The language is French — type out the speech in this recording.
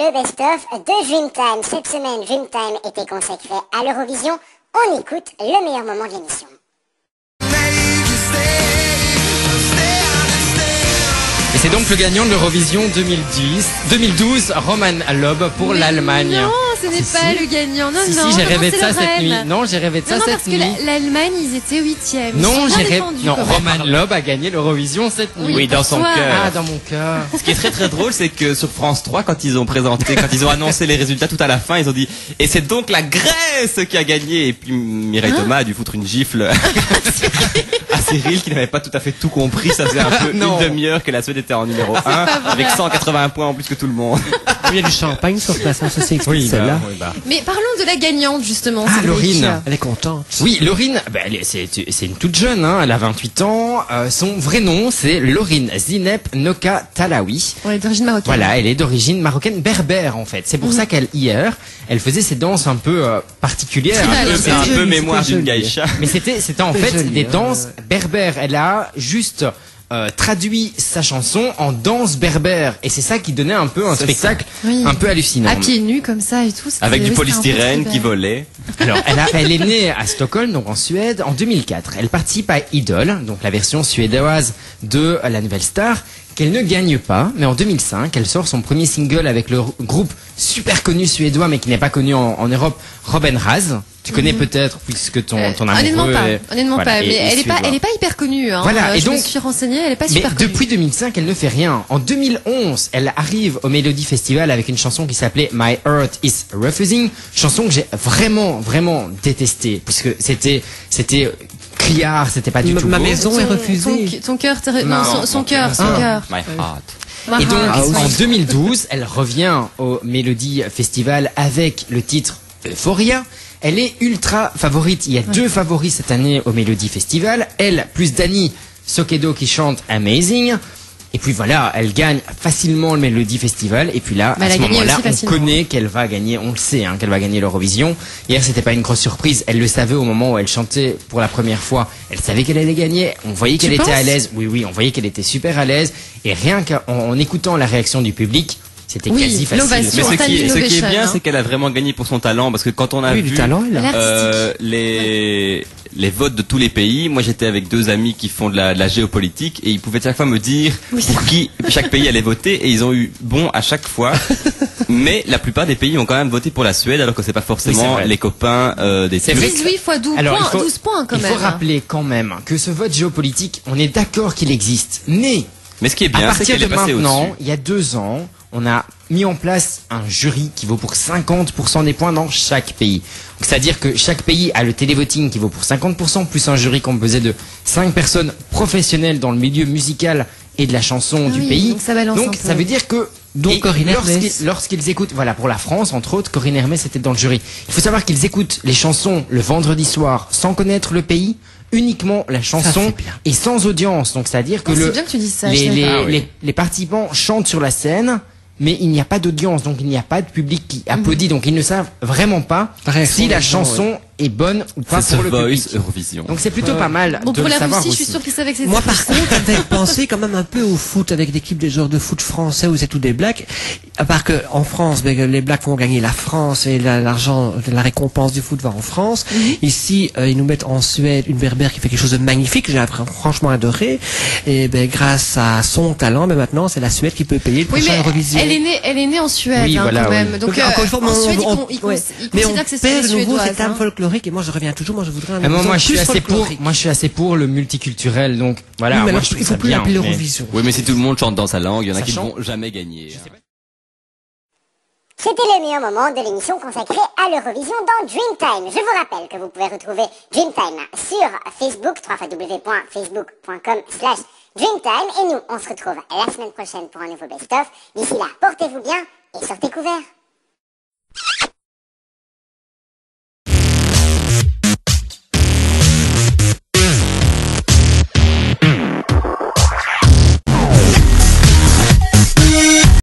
le best-of de Dreamtime. Cette semaine, Dreamtime était consacré à l'Eurovision. On écoute le meilleur moment de l'émission. Et c'est donc le gagnant de l'Eurovision 2012, Roman Lob pour l'Allemagne. Non, ce n'est pas le gagnant. Non, si, non, j'ai rêvé de ça c'est cette nuit. Non, j'ai rêvé de ça cette nuit. Parce que l'Allemagne, ils étaient 8e. Non, Roman Lob a gagné l'Eurovision cette nuit. Oui, dans son cœur. Ah, dans mon cœur. Ce qui est très très drôle, c'est que sur France 3, quand ils ont annoncé les résultats tout à la fin, ils ont dit « Et c'est donc la Grèce qui a gagné !» Et puis Mireille Thomas a dû foutre une gifle à Cyril, qui n'avait pas tout à fait tout compris. Ça faisait un peu une demi-heure que la Suède était en numéro 1, avec 181 points en plus que tout le monde. Il y a du champagne sur place, ça s'explique celle-là. Mais parlons de la gagnante, justement. Ah, Laurine. Elle est contente. Oui, Laurine, c'est une toute jeune, hein, elle a 28 ans. Son vrai nom, c'est Laurine Zineb Noka Talawi. Elle est d'origine marocaine. Voilà, elle est d'origine marocaine berbère, en fait. C'est pour ça qu'hier, elle faisait ces danses un peu particulières. C'est un peu mémoire d'une gaïcha. Mais c'était en fait des danses berbères. Elle a juste traduit sa chanson en danse berbère, et c'est ça qui donnait un peu un spectacle un peu hallucinant. À pieds nus comme ça et tout. Avec du polystyrène qui volait. Alors, elle est née à Stockholm, donc en Suède, en 2004. Elle participe à Idol, donc la version suédoise de la nouvelle star, qu'elle ne gagne pas, mais en 2005, elle sort son premier single avec le groupe super connu suédois, mais qui n'est pas connu en Europe, Robin Raz. Tu connais peut-être, puisque ton amoureux honnêtement pas, mais elle est pas hyper connue, hein. Voilà, et je donc, me suis renseignée, elle est pas super connue. Depuis 2005, elle ne fait rien. En 2011, elle arrive au Melody Festival avec une chanson qui s'appelait My Heart is Refusing, chanson que j'ai vraiment détestée, puisque c'était criard, c'était pas du tout Ma beau. maison est refusée. Son cœur, son cœur. My heart. Et donc, en 2012, elle revient au Melody Festival avec le titre Euphoria. Elle est ultra favorite. Il y a deux favoris cette année au Melody Festival. Elle, plus Dani Sokedo qui chante Amazing. Et puis voilà, elle gagne facilement le Melody Festival. Et puis là, à ce moment-là, on connaît qu'elle va gagner, on le sait, hein, qu'elle va gagner l'Eurovision. Hier, c'était pas une grosse surprise. Elle le savait au moment où elle chantait pour la première fois. Elle savait qu'elle allait gagner. On voyait qu'elle était à l'aise. Oui, on voyait qu'elle était super à l'aise. Et rien qu'en écoutant la réaction du public, c'était quasi facile. Mais ce qui est bien, c'est qu'elle a vraiment gagné pour son talent, parce que quand on a vu les votes de tous les pays, moi j'étais avec deux amis qui font de la géopolitique, et ils pouvaient chaque fois me dire pour qui chaque pays allait voter, et ils ont eu bon à chaque fois. Mais la plupart des pays ont quand même voté pour la Suède, alors que c'est pas forcément les copains des Turcs. 18 fois 12 points quand même. Il faut rappeler quand même que ce vote géopolitique, on est d'accord qu'il existe, mais ce qui est bien, c'est qu'elle est passée au-dessus. Il y a 2 ans, on a mis en place un jury qui vaut pour 50% des points dans chaque pays. C'est-à-dire que chaque pays a le télévoting qui vaut pour 50%, plus un jury composé de 5 personnes professionnelles dans le milieu musical et de la chanson du pays. Donc ça veut dire que lorsqu'ils écoutent, voilà, pour la France, entre autres, Corinne Hermès était dans le jury. Il faut savoir qu'ils écoutent les chansons le vendredi soir sans connaître le pays, uniquement la chanson et sans audience. Donc c'est-à-dire que les participants chantent sur la scène, mais il n'y a pas d'audience, donc il n'y a pas de public qui applaudit, donc ils ne savent vraiment pas si la chanson est bonne ou pas pour le public. Eurovision. Donc c'est plutôt pas mal de pour le la savoir Russie, aussi. je suis sûre qu'ils savaient que c'était Moi par contre, j'avais pensé quand même un peu au foot avec l'équipe des joueurs de foot français où c'est tous des blacks. À part que en France, les blacks vont gagner la France et l'argent, la récompense du foot va en France. Ici, ils nous mettent en Suède une berbère qui fait quelque chose de magnifique, j'ai franchement adoré. Et grâce à son talent, maintenant c'est la Suède qui peut payer le prochain Eurovision. Elle est née en Suède, quand même. Donc encore une fois, en Suède, ils considèrent que c'est perd de nouveau suédoise. cette âme folklorique, et moi je reviens toujours, moi je voudrais un moi je suis assez pour le multiculturel, donc voilà. Oui, mais moi, alors, il faut plus l'appeler l'Eurovision. Oui, mais si tout le monde chante dans sa langue, il y en a qui ne vont jamais gagner. C'était le meilleur moment de l'émission consacrée à l'Eurovision dans Dreamtime. Je vous rappelle que vous pouvez retrouver Dreamtime sur Facebook, www.facebook.com/Dreamtime. Et nous, on se retrouve la semaine prochaine pour un nouveau best-of. D'ici là, portez-vous bien et sortez couverts.